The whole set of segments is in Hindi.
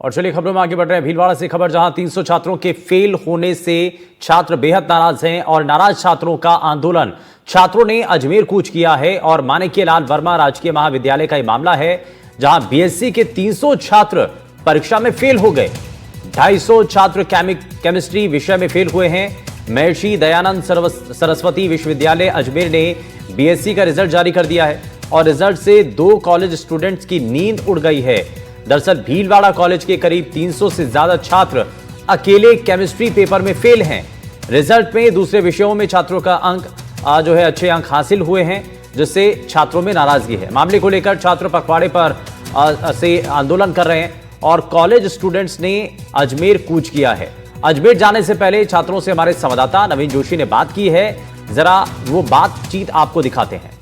और चलिए खबरों में आगे बढ़ रहे हैं भीलवाड़ा से खबर, जहां 300 छात्रों के फेल होने से छात्र बेहद नाराज हैं और नाराज छात्रों का आंदोलन छात्रों ने अजमेर कूच किया है। और माणिक्यलाल वर्मा राजकीय महाविद्यालय का यह मामला है, जहां बीएससी के 300 छात्र परीक्षा में फेल हो गए। 250 छात्र केमिस्ट्री विषय में फेल हुए हैं। महर्षि दयानंद सरस्वती विश्वविद्यालय अजमेर ने बीएससी का रिजल्ट जारी कर दिया है और रिजल्ट से 2 कॉलेज स्टूडेंट्स की नींद उड़ गई है। दरअसल भीलवाड़ा कॉलेज के करीब 300 से ज्यादा छात्र अकेले केमिस्ट्री पेपर में फेल हैं। रिजल्ट में दूसरे विषयों में छात्रों का अंक जो है अच्छे अंक हासिल हुए हैं, जिससे छात्रों में नाराजगी है। मामले को लेकर छात्र पखवाड़े पर से आंदोलन कर रहे हैं और कॉलेज स्टूडेंट्स ने अजमेर कूच किया है। अजमेर जाने से पहले छात्रों से हमारे संवाददाता नवीन जोशी ने बात की है, जरा वो बातचीत आपको दिखाते हैं।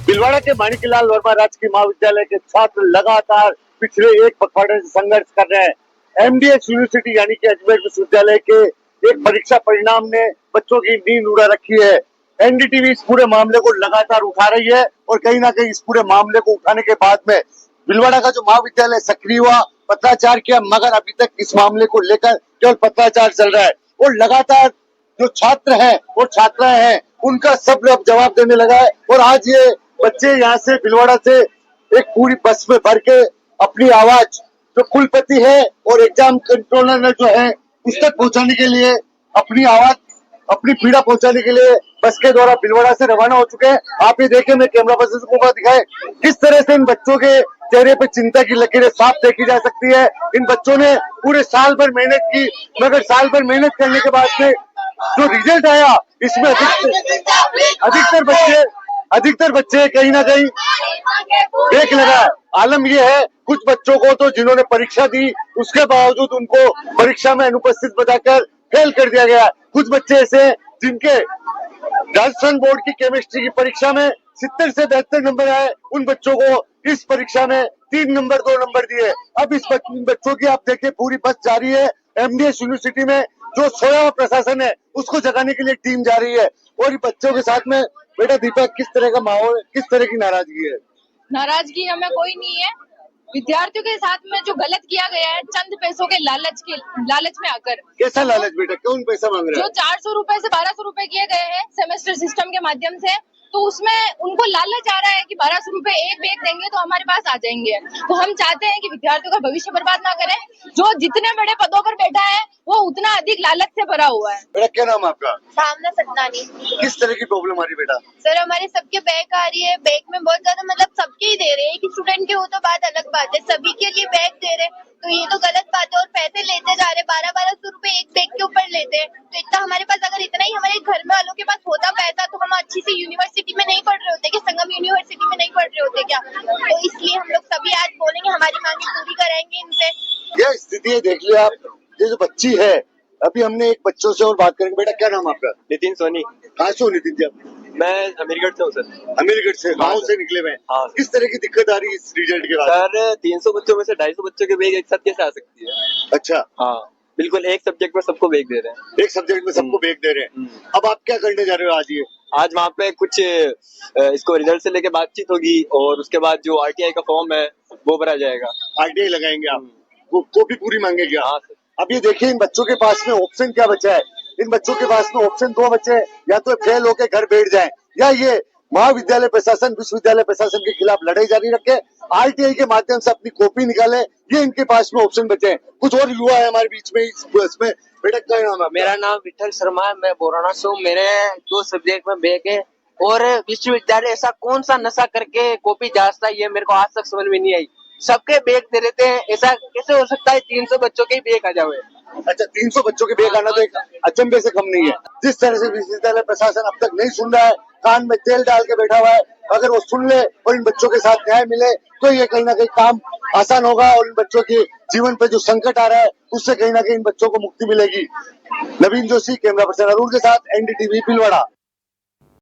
भीलवाड़ा के माणिक्यलाल वर्मा राजकीय महाविद्यालय के छात्र लगातार पिछले एक पखवाड़े से संघर्ष कर रहे हैं। एमडीएस यूनिवर्सिटी यानी कि अजमेर विश्वविद्यालय के एक परीक्षा परिणाम ने बच्चों की नींद उड़ा रखी है। एनडीटीवी इस पूरे मामले को लगातार उठा रही है और कहीं ना कहीं इस पूरे मामले को उठाने के बाद में भीलवाड़ा का जो महाविद्यालय सक्रिय हुआ, पत्राचार किया, मगर अभी तक इस मामले को लेकर केवल पत्राचार चल रहा है। और लगातार जो छात्र हैं और छात्राएं हैं उनका सब लोग जवाब देने लगा है। और आज ये बच्चे यहाँ से भीलवाड़ा से एक पूरी बस में भर के अपनी आवाज जो कुलपति है और एग्जाम कंट्रोलर जो है उस तक पहुंचाने के लिए अपनी आवाज, अपनी पीड़ा पहुंचाने के लिए बस के द्वारा भीलवाड़ा से रवाना हो चुके हैं। आप ये देखें, मैं कैमरा पर्सन को दिखाए किस तरह से इन बच्चों के चेहरे पे चिंता की लकीरें साफ देखी जा सकती है। इन बच्चों ने पूरे साल भर मेहनत की, मगर साल भर मेहनत करने के बाद में जो रिजल्ट आया इसमें अधिकतर बच्चे कहीं ना कहीं देख लगा। आलम यह है, कुछ बच्चों को तो जिन्होंने परीक्षा दी उसके बावजूद उनको परीक्षा में अनुपस्थित बताकर फेल कर दिया गया। कुछ बच्चे ऐसे हैं जिनके राजस्थान बोर्ड की केमिस्ट्री की परीक्षा में 70 से 72 नंबर आए, उन बच्चों को इस परीक्षा में 3 नंबर 2 नंबर दिए। अब इस बच्चों की आप देखिए पूरी बस जा रही है एमडीएस यूनिवर्सिटी में। जो सोया हुआ प्रशासन है उसको जगाने के लिए टीम जा रही है। और बच्चों के साथ में बेटा दीपक, किस तरह का माहौल, किस तरह की नाराजगी है? नाराजगी हमें कोई नहीं है। विद्यार्थियों के साथ में जो गलत किया गया है चंद पैसों के लालच में आकर। कैसा लालच बेटा, कौन पैसा मांग रहा है? जो 400 रुपए से 1200 रुपए किए गए हैं सेमेस्टर सिस्टम के माध्यम से, तो उसमें उनको लालच आ रहा है कि 1200 रुपए एक बैग देंगे तो हमारे पास आ जाएंगे। तो हम चाहते हैं कि विद्यार्थियों का भविष्य बर्बाद ना करें। जो जितने बड़े पदों पर बैठा है वो उतना अधिक लालच से भरा हुआ है। बेटा क्या नाम है आपका? सामना सतनानी। किस तरह की प्रॉब्लम आ रही है बेटा? सर हमारे सबके बैग आ रही है, बैग में बहुत ज्यादा मतलब सबके ही दे रहे हैं। एक स्टूडेंट के हो तो बात अलग बात है, सभी के लिए बैग दे रहे हैं तो ये तो गलत बात है। और पैसे लेते जा रहे, 1200 रुपए एक बैग के ऊपर लेते हैं। तो इतना हमारे पास, अगर इतना ही हमारे घर में वालों के पास होता पैसा तो हम अच्छी सी यूनिवर्सिटी में नहीं पढ़ रहे होते कि संगम यूनिवर्सिटी में नहीं पढ़ रहे होते क्या? तो इसलिए हम लोग सभी आज बोलेंगे, हमारी मांगे पूरी कराएंगे इनसे। यह स्थिति है, देख लिया आप। ये जो बच्ची है, अभी हमने एक बच्चों से और बात करेंगे। बेटा क्या नाम है आपका? नितिन सोनी। कहाँ से हो नितिन जी? मैं अमीरगढ़ से हूँ सर। अमीरगढ़ से? गाँव से निकले हुए? हाँ। किस तरह की दिक्कत आ रही है इस रिजल्ट के बाद? सर 300 बच्चों में से 250 बच्चों के बैग एक साथ कैसे आ सकती है? अच्छा। हाँ बिल्कुल, एक सब्जेक्ट में सबको बैग दे रहे हैं। एक सब्जेक्ट में सबको बैग दे रहे हैं। अब आप क्या करने जा रहे हो आज? ये आज वहाँ पे कुछ इसको रिजल्ट से लेके बातचीत होगी और उसके बाद जो आरटीआई का फॉर्म है वो भरा जाएगा। आरटीआई लगाएंगे आप? वो कॉपी पूरी मांगेंगे? हाँ सर। अब ये देखिए, इन बच्चों के पास में ऑप्शन क्या बचा है? इन बच्चों के पास में ऑप्शन 2 बचे हैं, या तो फेल होके घर बैठ जाएं, या ये महाविद्यालय प्रशासन, विश्वविद्यालय प्रशासन के खिलाफ लड़ाई जारी रखे, आरटीआई के माध्यम से अपनी कॉपी निकाले। ये इनके पास में ऑप्शन बचे हैं। कुछ और युवा है हमारे बीच में इस बस में। बेटा क्या नाम है? मेरा नाम विठल शर्मा है, मैं बोराना से हूँ। मेरे 2 सब्जेक्ट में बैग है। और विश्वविद्यालय ऐसा कौन सा नशा करके कॉपी जांचता है, ये मेरे को आज तक समझ में नहीं आई। सबके बैग दे देते हैं, ऐसा कैसे हो सकता है 300 बच्चों के बैग आ जाए? अच्छा, 300 बच्चों के बैग आना तो एक अचंभे से कम नहीं है। जिस तरह से विश्वविद्यालय प्रशासन अब तक नहीं सुन रहा है, कान में तेल डाल के बैठा हुआ है, अगर वो सुन ले और इन बच्चों के साथ न्याय मिले तो ये कहीं ना कहीं काम आसान होगा और इन बच्चों के जीवन पे जो संकट आ रहा है उससे कहीं ना कहीं इन बच्चों को मुक्ति मिलेगी। नवीन जोशी, कैमरा पर्सन अरुण के साथ, एनडीटीवी भीलवाड़ा।